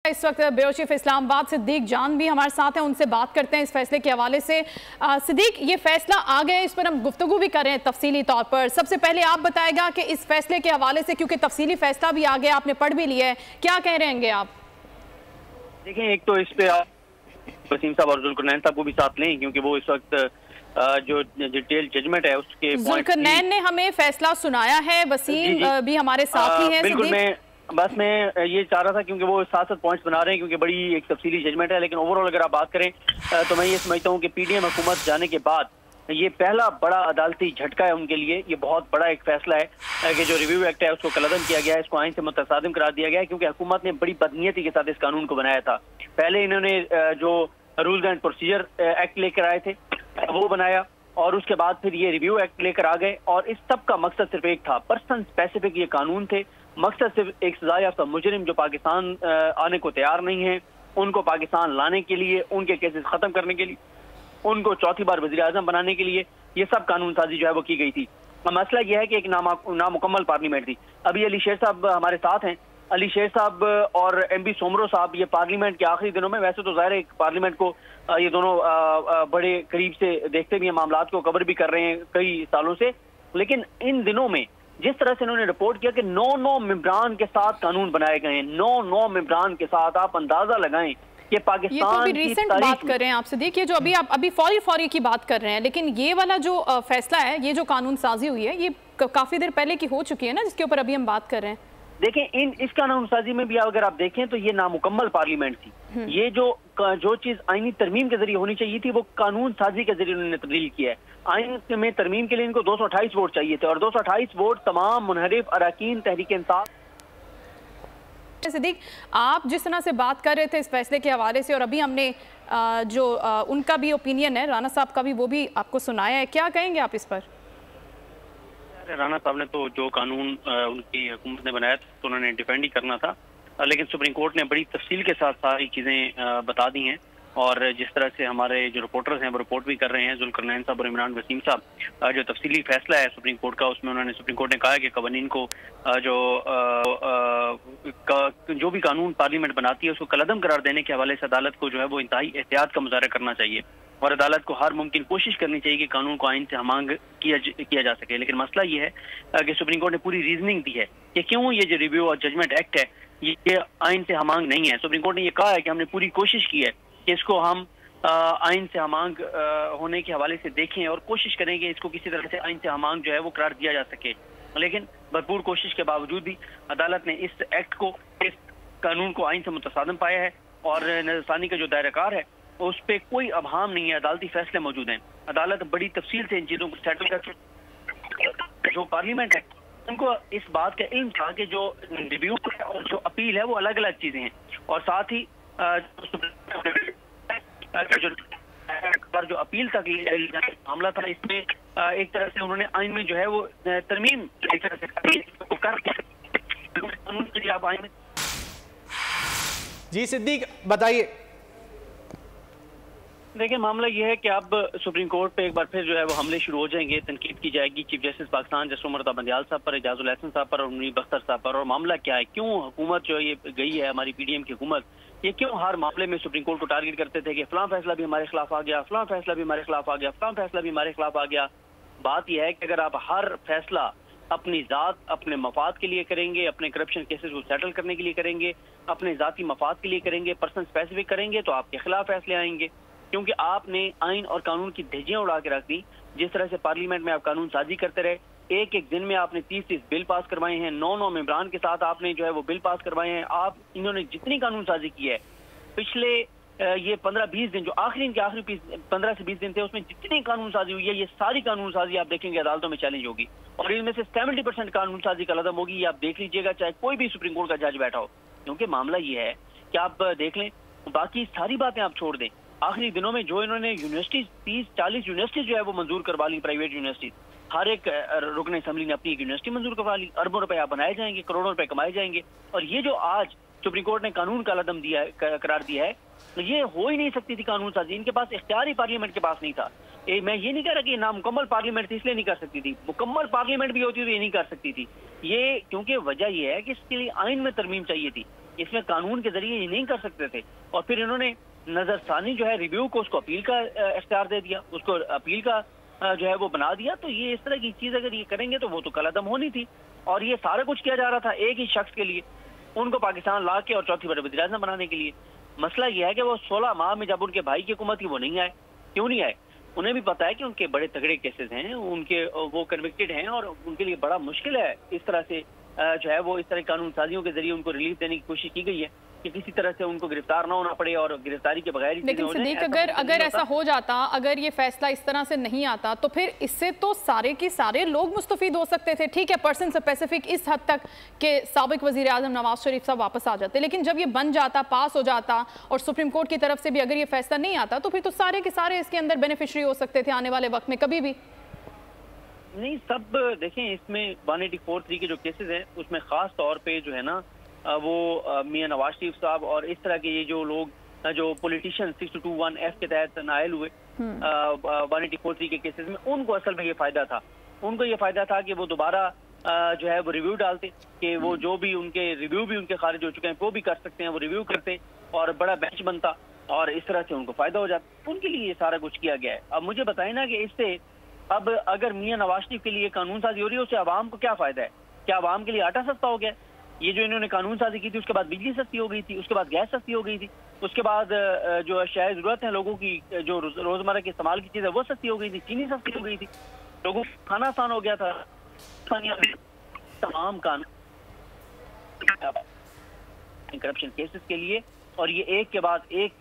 इस वक्त bureau chief Islamabad Siddique जान भी हमारे साथ हैं, उनसे बात करते हैं इस फैसले के हवाले से। सिद्दीक, ये फैसला आ गया, इस पर हम गुफ्तगू भी कर रहे हैं तफसीली तौर पर। सबसे पहले आप बताएगा कि इस फैसले के हवाले से, क्योंकि तफसीली फैसला भी आ गया, आपने पढ़ भी लिया है, क्या कह रहेंगे आप? देखें, एक तो इस पे वसीम साहब और जुल्करनैन साहब को भी साथ लें, क्योंकि वो इस वक्त जो डिटेल जजमेंट है उसके जुल्करनैन ने हमें फैसला सुनाया है, वसीम भी हमारे साथ ही है। बिल्कुल, मैं ये चाह रहा था, क्योंकि वो 7 पॉइंट्स बना रहे हैं, क्योंकि बड़ी एक तफसीली जजमेंट है। लेकिन ओवरऑल अगर आप बात करें तो मैं ये समझता हूँ कि पीडीएम हुकूमत जाने के बाद ये पहला बड़ा अदालती झटका है उनके लिए। ये बहुत बड़ा एक फैसला है कि जो रिव्यू एक्ट है उसको कलअदम किया गया है, इसको आइन से मुतसादिम करार दिया गया है, क्योंकि हुकूमत ने बड़ी बदनीयती के साथ इस कानून को बनाया था। पहले इन्होंने जो रूल्स एंड प्रोसीजर एक्ट लेकर आए थे वो बनाया, और उसके बाद फिर ये रिव्यू एक्ट लेकर आ गए, और इस सब का मकसद सिर्फ एक था, पर्सन स्पेसिफिक ये कानून थे। मकसद सिर्फ एक सजा याफ्ता मुजरिम जो पाकिस्तान आने को तैयार नहीं है, उनको पाकिस्तान लाने के लिए, उनके केसेस खत्म करने के लिए, उनको चौथी बार वज़ीर आज़म बनाने के लिए ये सब कानून साजी जो है वो की गई थी। मसला यह है कि एक नामुकम्मल पार्लियामेंट थी। अभी अली शेर साहब हमारे साथ हैं। अली शेर साहब और एमबी सोमरो साहब ये पार्लियामेंट के आखिरी दिनों में, वैसे तो ज़ाहिर है पार्लियामेंट को ये दोनों बड़े करीब से देखते भी हैं, मामलात को कवर भी कर रहे हैं कई सालों से, लेकिन इन दिनों में जिस तरह से उन्होंने रिपोर्ट किया कि 9 मेंबरान के साथ कानून बनाए गए हैं, 9 मेंबरान के साथ, आप अंदाजा लगाएं कि पाकिस्तान ये तो अभी रिसेंट बात कर रहे हैं आप सिद्दीक, ये जो अभी आप फौरी की बात कर रहे हैं, लेकिन ये वाला जो फैसला है, ये जो कानून साजी हुई है, ये काफी देर पहले की हो चुकी है ना, जिसके ऊपर अभी हम बात कर रहे हैं। देखें, इस कानून साजी में भी अगर आप देखें तो ये नामुकम्मल पार्लियामेंट थी। ये जो चीज आईनी तरमीम के जरिए होनी चाहिए थी वो कानून साजी के जरिए उन्होंने तब्दील किया है। आइन में तरमीम के लिए इनको 228 वोट चाहिए थे, और 228 वोट तमाम मुनहरिफ अरकान तहरीक इंसाफ। सिद्दीक, आप जिस तरह से बात कर रहे थे इस फैसले के हवाले से, और अभी हमने जो उनका भी ओपिनियन है, राना साहब का भी, वो भी आपको सुनाया है, क्या कहेंगे आप इस पर? राना साहब ने तो जो कानून उनकी हुकूमत ने बनाया तो उन्होंने डिफेंड ही करना था, लेकिन सुप्रीम कोर्ट ने बड़ी तफसील के साथ सारी चीज़ें बता दी हैं, और जिस तरह से हमारे जो रिपोर्टर्स हैं वो रिपोर्ट भी कर रहे हैं, जुल्करनैन साहब और इमरान वसीम साहब, जो तफसीली फैसला है सुप्रीम कोर्ट का, उसमें सुप्रीम कोर्ट ने कहा है कि कवानीन को जो भी कानून पार्लियामेंट बनाती है उसको कलअदम करार देने के हवाले से अदालत को जो है वो इंतहाई एहतियात का मुजाहरा करना चाहिए, और अदालत को हर मुमकिन कोशिश करनी चाहिए कि कानून को आइन से हमांग किया जा सके। लेकिन मसला ये है कि सुप्रीम कोर्ट ने पूरी रीजनिंग दी है कि क्यों ये जो रिव्यू और जजमेंट एक्ट है ये आइन से हमांग नहीं है। सुप्रीम कोर्ट ने ये कहा है कि हमने पूरी कोशिश की है कि इसको हम आइन से हमांग होने के हवाले से देखें, और कोशिश करें कि इसको किसी तरह से आइन से हमांग जो है वो करार दिया जा सके। लेकिन भरपूर कोशिश के बावजूद भी अदालत ने इस एक्ट को, इस कानून को आइन से मुतसादिम पाया है, और नजरसानी का जो दायराकार है उस पर कोई अबहाम नहीं है, अदालती फैसले मौजूद हैं। अदालत बड़ी तफसील से इन चीज़ों को सेटल कर, जो पार्लियामेंट है उनको इस बात का इल्म था कि जो रिव्यू है और जो अपील है वो अलग अलग चीज़ें हैं, और साथ ही जो अपील तक मामला था इसमें एक तरह से उन्होंने आइन में जो है वो तरमीम एक तरह से कानून के लिए आप आइन में। जी सिद्दीक बताइए। देखिए, मामला ये है कि अब सुप्रीम कोर्ट पे एक बार फिर जो है वो हमले शुरू हो जाएंगे, तनकीद की जाएगी chief justice Pakistan justice Umar Bandial साहब पर, एजाजुल हसन साहब पर और मुनीर बख्तर साहब पर। और मामला क्या है, क्यों हुकूमत जो ये गई है, हमारी पीडीएम की हुकूमत, ये क्यों हर मामले में सुप्रीम कोर्ट को टारगेट करते थे कि फलां फैसला भी हमारे खिलाफ आ गया, फलां फैसला भी हमारे खिलाफ आ गया, फलां फैसला भी हमारे खिलाफ आ गया। बात यह है कि अगर आप हर फैसला अपनी ज़ात, अपने मफाद के लिए करेंगे, अपने करप्शन केसेस को सेटल करने के लिए करेंगे, अपने ज़ाती मफाद के लिए करेंगे, पर्सन स्पेसिफिक करेंगे, तो आपके खिलाफ फैसले आएंगे, क्योंकि आपने आइन और कानून की धज्जियां उड़ा के रख दी। जिस तरह से पार्लियामेंट में आप कानून साजी करते रहे, एक दिन में आपने 30 बिल पास करवाए हैं, 9 मेंबरान के साथ आपने जो है वो बिल पास करवाए हैं। आप इन्होंने जितनी कानून साजी की है पिछले ये 15-20 दिन, जो आखिरी इनके आखिरी 15 से 20 दिन थे, उसमें जितनी कानून साजी हुई है, ये सारी कानून साजी आप देखेंगे अदालतों में चैलेंज होगी, और इनमें से 70% कानून साजी कलअदम होगी। ये आप देख लीजिएगा, चाहे कोई भी सुप्रीम कोर्ट का जज बैठा हो, क्योंकि मामला ये है कि आप देख लें, बाकी सारी बातें आप छोड़ दें, आखिरी दिनों में जो इन्होंने यूनिवर्सिटीज 30-40 यूनिवर्सिटीज जो है वो मंजूर करवा ली, प्राइवेट यूनिवर्सिटीज, हर एक रुकन असम्बली ने अपनी एक यूनिवर्सिटी मंजूर करवा ली, अरबों रुपए बनाए जाएंगे, करोड़ों रुपए कमाए जाएंगे। और ये जो आज सुप्रीम कोर्ट ने कानून का कलअदम दिया है, करार दिया है, तो ये हो ही नहीं सकती थी कानून साजी। इनके पास इख्तियार ही पार्लियामेंट के पास नहीं था। मैं ये नहीं कह रहा कि नामुकम्मल पार्लियामेंट थी इसलिए नहीं कर सकती थी, मुकम्मल पार्लियामेंट भी होती तो ये नहीं कर सकती थी। ये क्योंकि वजह ये है कि इसके लिए आइन में तरमीम चाहिए थी, इसमें कानून के जरिए ये नहीं कर सकते थे। और फिर इन्होंने नजरसानी जो है रिव्यू को, उसको अपील का इख्तियार दे दिया, उसको अपील का जो है वो बना दिया। तो ये इस तरह की चीज अगर ये करेंगे तो वो तो कलअदम होनी थी। और ये सारा कुछ किया जा रहा था एक ही शख्स के लिए, उनको पाकिस्तान ला के और चौथी बड़े वज़ीर आज़म बनाने के लिए। मसला ये है कि वो 16 माह में जब उनके भाई की हुकूमत थी वो नहीं आए। क्यों नहीं आए? उन्हें भी पता है कि उनके बड़े तगड़े केसेस हैं, उनके वो कन्विक्टेड हैं और उनके लिए बड़ा मुश्किल है इस तरह से जो है वो इस तरह कानून साजियों के जरिए उनको रिलीफ देने की कोशिश की गई है कि किसी तरह से उनको गिरफ्तार ना होना पड़े और गिरफ्तारी के बगैर। लेकिन सिद्दीक, अगर ऐसा हो जाता, अगर ये फैसला इस तरह से नहीं आता तो फिर इससे तो सारे के सारे लोग मुस्तफीद हो सकते थे। ठीक है, पर्सन स्पेसिफिक इस हद तक कि साबिक वजीर आजम नवाज शरीफ साहब वापस आ जाते, लेकिन जब ये बन जाता, पास हो जाता और सुप्रीम कोर्ट की तरफ से भी अगर ये फैसला नहीं आता तो फिर तो सारे के सारे इसके अंदर बेनिफिशरी हो सकते थे आने वाले वक्त में कभी भी। नहीं, सब देखें, इसमें 184(3) के जो केसेस हैं उसमें खास तौर पे जो है ना वो मियां नवाज शरीफ साहब और इस तरह के ये जो लोग जो पॉलिटिशियन 6221F के तहत नायल हुए 184(3) के केसेस में, उनको असल में ये फायदा था। उनको ये फायदा था कि वो दोबारा जो है वो रिव्यू डालते कि वो जो भी उनके रिव्यू भी उनके खारिज हो चुके हैं वो भी कर सकते हैं, वो रिव्यू करते और बड़ा बेंच बनता और इस तरह से उनको फायदा हो जाता। उनके लिए ये सारा कुछ किया गया है। अब मुझे बताएं ना कि इससे अब अगर मियां नवाज शरीफ के लिए कानून साजी हो रही है उससे आवाम को क्या फायदा है? क्या आवाम के लिए आटा सस्ता हो गया? ये जो इन्होंने कानून साजी की थी उसके बाद बिजली सस्ती हो गई थी, उसके बाद गैस सस्ती हो गई थी, उसके बाद जो अशियाए जरूरत है लोगों की, जो रोजमर्रा के इस्तेमाल की चीज है वो सस्ती हो गई थी, चीनी सस्ती हो गई थी, लोगों को खाना आसान हो गया था। तमाम कानून करप्शन केसेस के लिए, और ये एक के बाद एक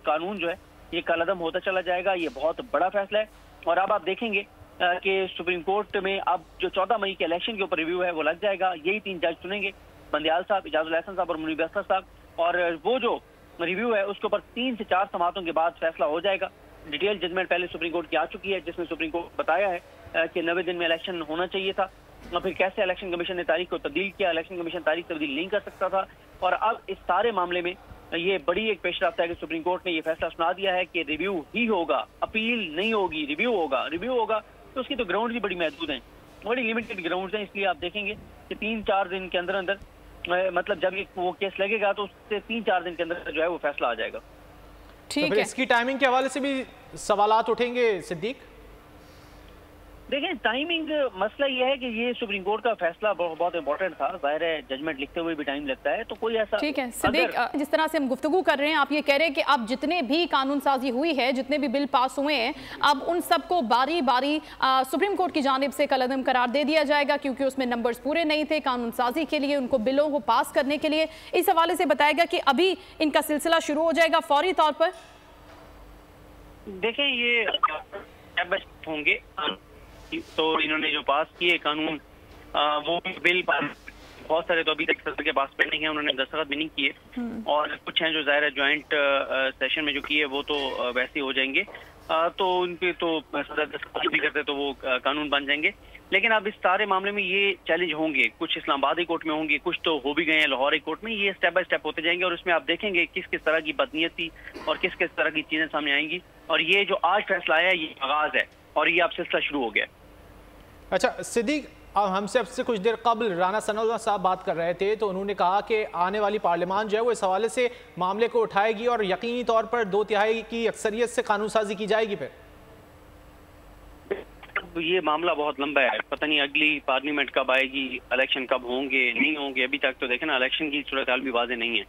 कानून जो है ये कलअदम होता चला जाएगा। ये बहुत बड़ा फैसला है। और अब आप देखेंगे कि सुप्रीम कोर्ट में अब जो 14 मई के इलेक्शन के ऊपर रिव्यू है वो लग जाएगा। यही 3 जज चुनेंगे, बंदियाल साहब, इजाजुल एहसन साहब और मुनीब अख्तर साहब, और वो जो रिव्यू है उसके ऊपर 3 से 4 समातों के बाद फैसला हो जाएगा। डिटेल जजमेंट पहले सुप्रीम कोर्ट की आ चुकी है जिसमें सुप्रीम कोर्ट बताया है कि 90 दिन में इलेक्शन होना चाहिए था, और फिर कैसे इलेक्शन कमीशन ने तारीख को तब्दील किया, इलेक्शन कमीशन तारीख तब्दील नहीं कर सकता था। और अब इस सारे मामले में ये बड़ी एक पेशरफ्त है कि सुप्रीम कोर्ट ने ये फैसला सुना दिया है कि रिव्यू ही होगा, अपील नहीं होगी, रिव्यू होगा। रिव्यू होगा तो उसकी तो ग्राउंड भी बड़ी महदूद हैं, बड़ी लिमिटेड ग्राउंड हैं। इसलिए आप देखेंगे कि 3-4 दिन के अंदर अंदर, मतलब जब ये वो केस लगेगा तो उससे 3-4 दिन के अंदर जो है वो फैसला आ जाएगा। ठीक है, इसकी टाइमिंग के हवाले से भी सवालात उठेंगे सिद्दीक। देखें, टाइमिंग मसला ये है कि ये सुप्रीम कोर्ट का फैसला बहुत इंपॉर्टेंट था। जाहिर है जजमेंट लिखते हुए भी टाइम लगता है, तो कोई ऐसा। ठीक है सिद्दीक, जिस तरह से हम गुफ्तगू कर रहे हैं, आप ये कह रहे हैं कि अब जितने भी कानून साजी हुई है, जितने भी बिल पास हुए हैं, अब उन सबको बारी बारी सुप्रीम कोर्ट की जानिब से कलअदम करार दे दिया जाएगा क्योंकि उसमें नंबर्स पूरे नहीं थे कानून साजी के लिए, उनको बिलों को पास करने के लिए। इस हवाले से बताएगा कि अभी इनका सिलसिला शुरू हो जाएगा फौरी तौर पर। देखें, ये होंगे तो इन्होंने जो पास किए कानून, वो बिल बहुत सारे तो अभी तक सदर के पास पेंडिंग है, उन्होंने दस्तखत भी नहीं किए, और कुछ हैं जो ज़ाहिर है ज्वाइंट सेशन में जो किए वो तो वैसे हो जाएंगे, तो उन पे तो सदर दस्तखत भी करते तो वो कानून बन जाएंगे। लेकिन अब इस सारे मामले में ये चैलेंज होंगे, कुछ इस्लामाबाद हाई कोर्ट में होंगे, कुछ तो हो भी गए हैं लाहौर हाई कोर्ट में। ये स्टेप बाय स्टेप होते जाएंगे और उसमें आप देखेंगे किस किस तरह की बदनीयती और किस किस तरह की चीज़ें सामने आएंगी। और ये जो आज फैसला आया ये आगाज़ है और ये अब सिलसिला शुरू हो गया। अच्छा सिद्दीक, हमसे अब से कुछ देर कबल राना सनाउल्लाह साहब बात कर रहे थे तो उन्होंने कहा कि आने वाली पार्लियामान जो है वो इस हवाले से मामले को उठाएगी और यकीनी तौर पर 2/3 की अक्सरियत से कानून साजी की जाएगी। फिर ये मामला बहुत लंबा है, पता नहीं अगली पार्लियामेंट कब आएगी, इलेक्शन कब होंगे नहीं होंगे। अभी तक तो देखें ना, इलेक्शन की सूरत हाल भी वाज़ेह नहीं है।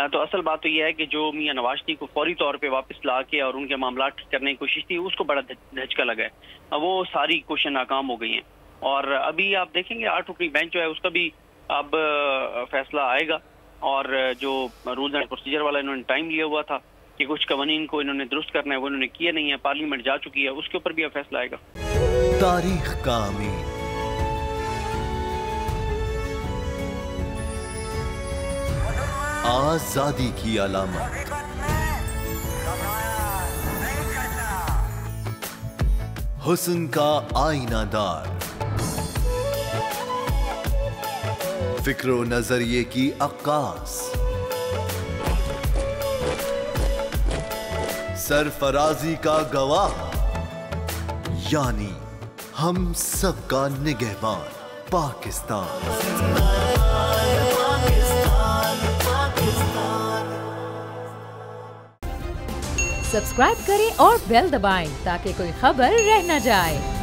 तो असल बात तो यह है कि जो मियां नवाज शरीफ को फौरी तौर पे वापस ला के और उनके मामला करने की कोशिश थी उसको बड़ा धचका लगा है, वो सारी कोशिशें नाकाम हो गई हैं। और अभी आप देखेंगे 8 रुकनी बेंच जो है उसका भी अब फैसला आएगा, और जो रूल्स एंड प्रोसीजर वाला इन्होंने टाइम लिया हुआ था कि कुछ कवानीन को इन्होंने दुरुस्त करना है वो इन्होंने किया नहीं है, पार्लियामेंट जा चुकी है, उसके ऊपर भी अब फैसला आएगा। तारीख का अमीर, आजादी की अलामत, हुस्न का आईनादार, फिक्रो नजरिए की अक्कास, सरफराजी का गवाह, यानी हम सबका निगहबान पाकिस्तान। सब्सक्राइब करें और बेल दबाएं ताकि कोई खबर रह न जाए।